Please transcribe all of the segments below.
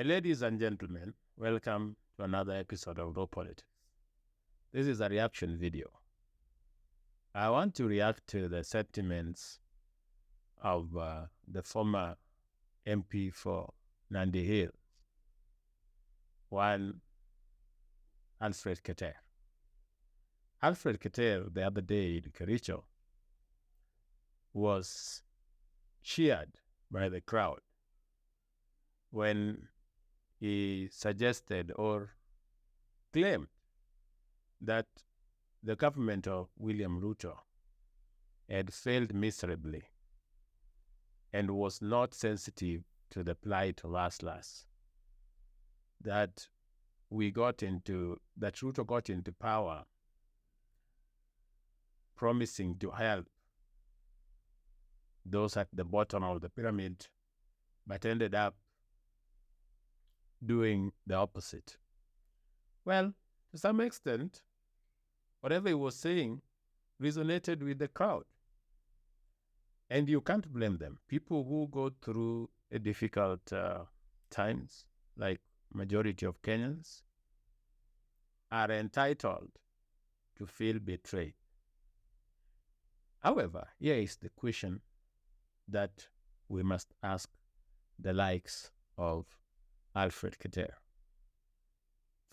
Ladies and gentlemen, welcome to another episode of Raw Politics. This is a reaction video. I want to react to the sentiments of the former MP for Nandi Hills, one Alfred Keter. Alfred Keter, the other day in Kericho, was cheered by the crowd when he suggested or claimed that the government of William Ruto had failed miserably and was not sensitive to the plight of hustlers. That Ruto got into power promising to help those at the bottom of the pyramid, but ended up doing the opposite. Well, to some extent, whatever he was saying resonated with the crowd. And you can't blame them. People who go through a difficult times, like majority of Kenyans, are entitled to feel betrayed. However, here is the question that we must ask the likes of Alfred Keter.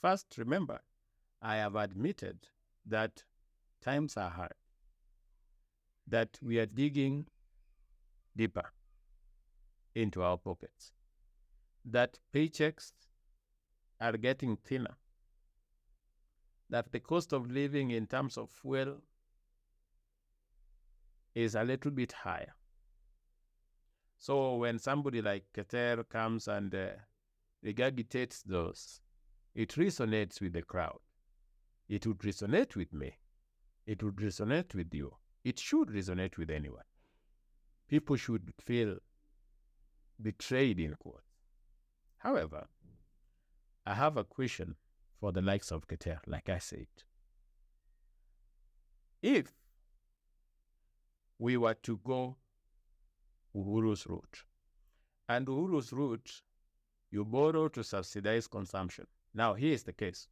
First, remember, I have admitted that times are hard, that we are digging deeper into our pockets, that paychecks are getting thinner, that the cost of living in terms of fuel is a little bit higher. So when somebody like Keter comes and regurgitates those, it resonates with the crowd. It would resonate with me. It would resonate with you. It should resonate with anyone. People should feel betrayed, in quotes. However, I have a question for the likes of Keter, like I said. If we were to go Uhuru's route, and Uhuru's route, you borrow to subsidize consumption. Now, here is the case.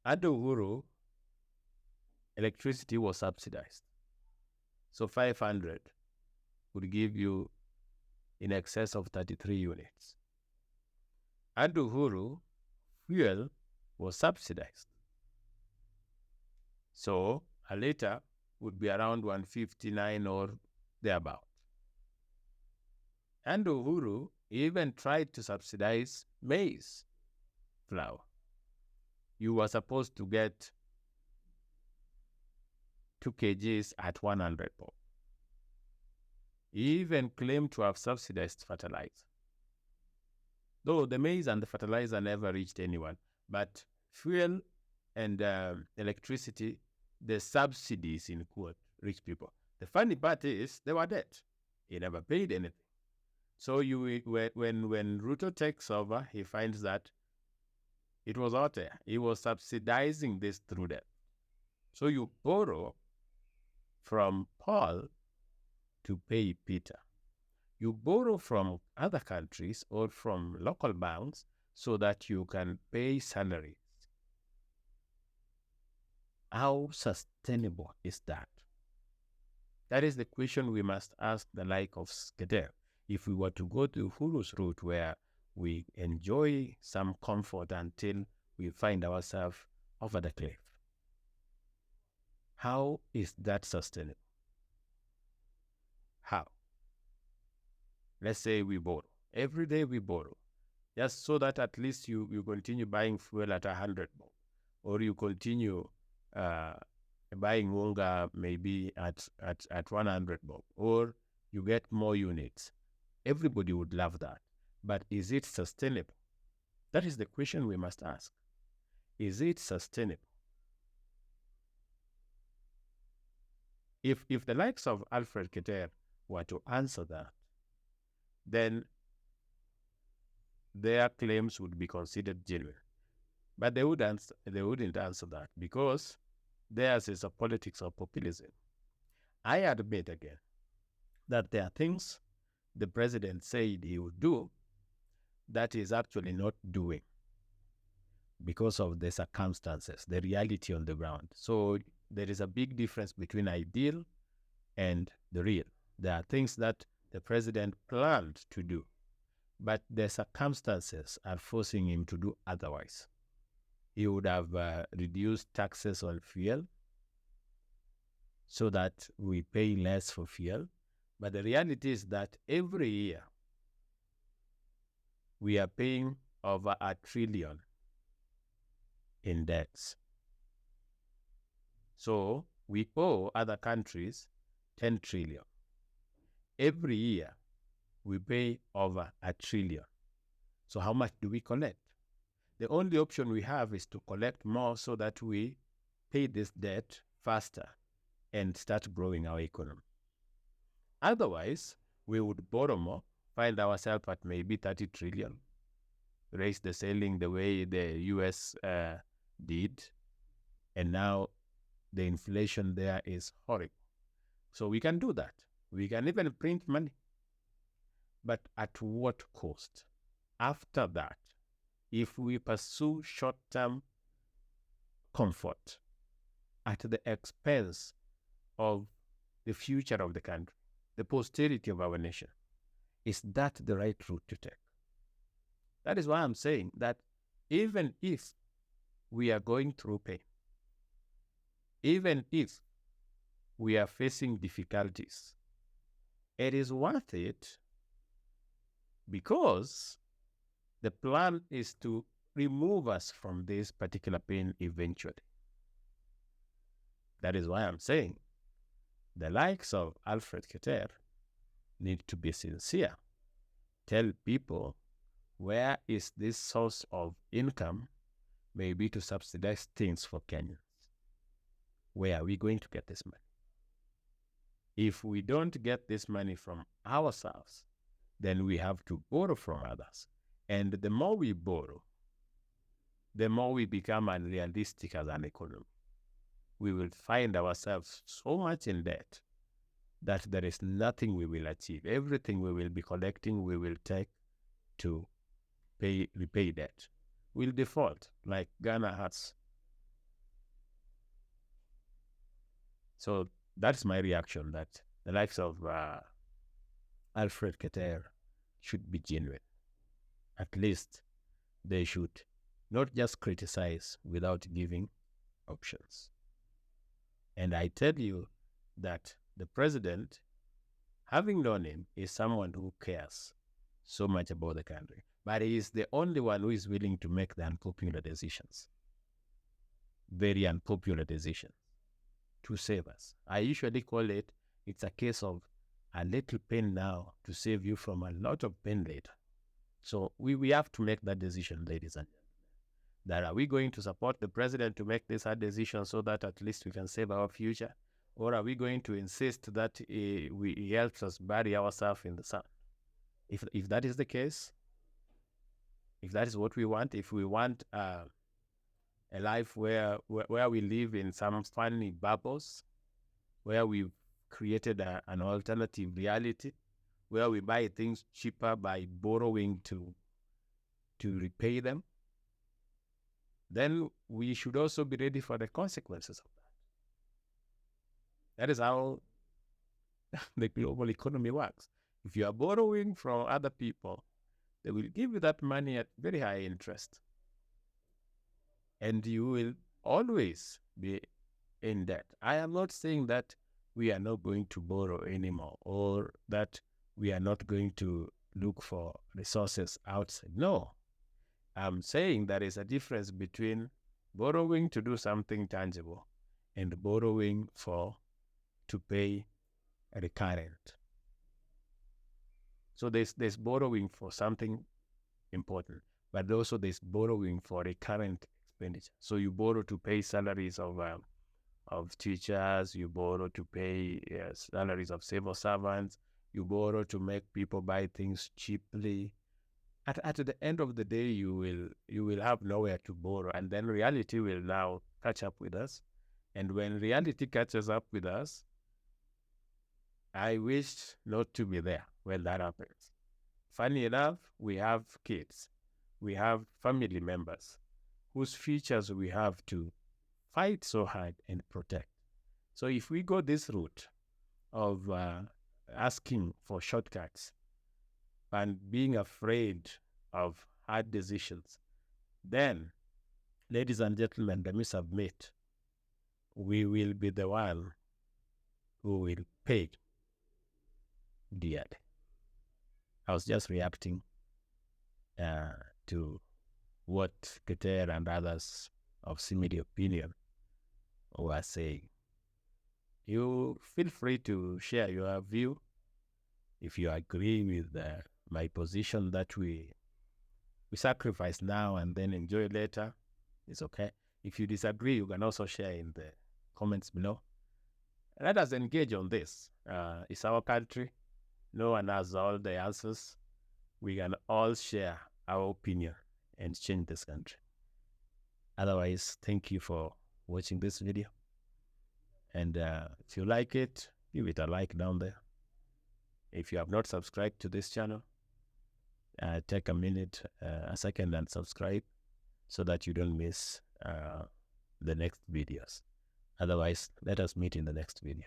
Under Uhuru, electricity was subsidized. So 500 would give you in excess of 33 units. Under Uhuru, fuel was subsidized. So a liter would be around 159 or thereabout. And Uhuru even tried to subsidize maize flour. You were supposed to get 2 kgs at 100 bob. He even claimed to have subsidized fertilizer. Though the maize and the fertilizer never reached anyone, but fuel and electricity, the subsidies in quote, reached people. The funny part is they were dead. He never paid anything. So when Ruto takes over, he finds that it was out there. He was subsidizing this through debt. So you borrow from Paul to pay Peter. You borrow from other countries or from local banks so that you can pay salaries. How sustainable is that? That is the question we must ask the like of Keter. If we were to go to Uhuru's route where we enjoy some comfort until we find ourselves over the cliff, how is that sustainable? How? Let's say we borrow. Every day we borrow. Just so that at least you continue buying fuel at 100 bob. Or you continue buying unga maybe at 100 bob. Or you get more units. Everybody would love that. But is it sustainable? That is the question we must ask. Is it sustainable? If the likes of Alfred Keter were to answer that, then their claims would be considered genuine. But they wouldn't answer that because theirs is a politics of populism. I admit again that there are things the president said he would do, that is actually not doing because of the circumstances, the reality on the ground. So there is a big difference between ideal and the real. There are things that the president planned to do, but the circumstances are forcing him to do otherwise. He would have reduced taxes on fuel so that we pay less for fuel. But the reality is that every year we are paying over $1 trillion in debts. So we owe other countries 10 trillion. Every year we pay over $1 trillion. So how much do we collect? The only option we have is to collect more so that we pay this debt faster and start growing our economy. Otherwise, we would borrow more, find ourselves at maybe 30 trillion, raise the ceiling the way the US did, and now the inflation there is horrible. So we can do that. We can even print money. But at what cost? After that, if we pursue short-term comfort at the expense of the future of the country, the posterity of our nation, is that the right route to take? That is why I'm saying that even if we are going through pain, even if we are facing difficulties, it is worth it because the plan is to remove us from this particular pain eventually. That is why I'm saying the likes of Alfred Keter need to be sincere. Tell people where is this source of income, maybe to subsidize things for Kenyans. Where are we going to get this money? If we don't get this money from ourselves, then we have to borrow from others. And the more we borrow, the more we become unrealistic as an economy. We will find ourselves so much in debt that there is nothing we will achieve. Everything we will be collecting, we will take to repay debt. We'll default like Ghana has. So that's my reaction, that the likes of Alfred Keter should be genuine. At least they should not just criticize without giving options. And I tell you that the president, having known him, is someone who cares so much about the country. But he is the only one who is willing to make the unpopular decisions. Very unpopular decisions to save us. I usually call it, it's a case of a little pain now to save you from a lot of pain later. So we have to make that decision, ladies and gentlemen. That are we going to support the president to make this hard decision so that at least we can save our future? Or are we going to insist that he helps us bury ourselves in the sun? If that is the case, if that is what we want, if we want a life where we live in some funny bubbles, where we've created an alternative reality, where we buy things cheaper by borrowing to repay them, then we should also be ready for the consequences of that. That is how the global economy works. If you are borrowing from other people, they will give you that money at very high interest. And you will always be in debt. I am not saying that we are not going to borrow anymore or that we are not going to look for resources outside. No. I'm saying there is a difference between borrowing to do something tangible and borrowing to pay a recurrent. So there's borrowing for something important, but also there's borrowing for recurrent expenditure. So you borrow to pay salaries of teachers, you borrow to pay salaries of civil servants, you borrow to make people buy things cheaply. At the end of the day, you will have nowhere to borrow, and then reality will now catch up with us. And when reality catches up with us, I wish not to be there when that happens. Funny enough, we have kids, we have family members whose futures we have to fight so hard and protect. So if we go this route of asking for shortcuts and being afraid of hard decisions, then, ladies and gentlemen, let me submit, we will be the one who will pay dearly. I was just reacting to what Keter and others of similar opinion were saying. You feel free to share your view. If you agree with my position that we sacrifice now and then enjoy later, it's okay. If you disagree, you can also share in the comments below. Let us engage on this. It's our country. No one has all the answers. We can all share our opinion and change this country. Otherwise, thank you for watching this video. And if you like it, give it a like down there. If you have not subscribed to this channel, take a second and subscribe so that you don't miss the next videos. Otherwise, let us meet in the next video.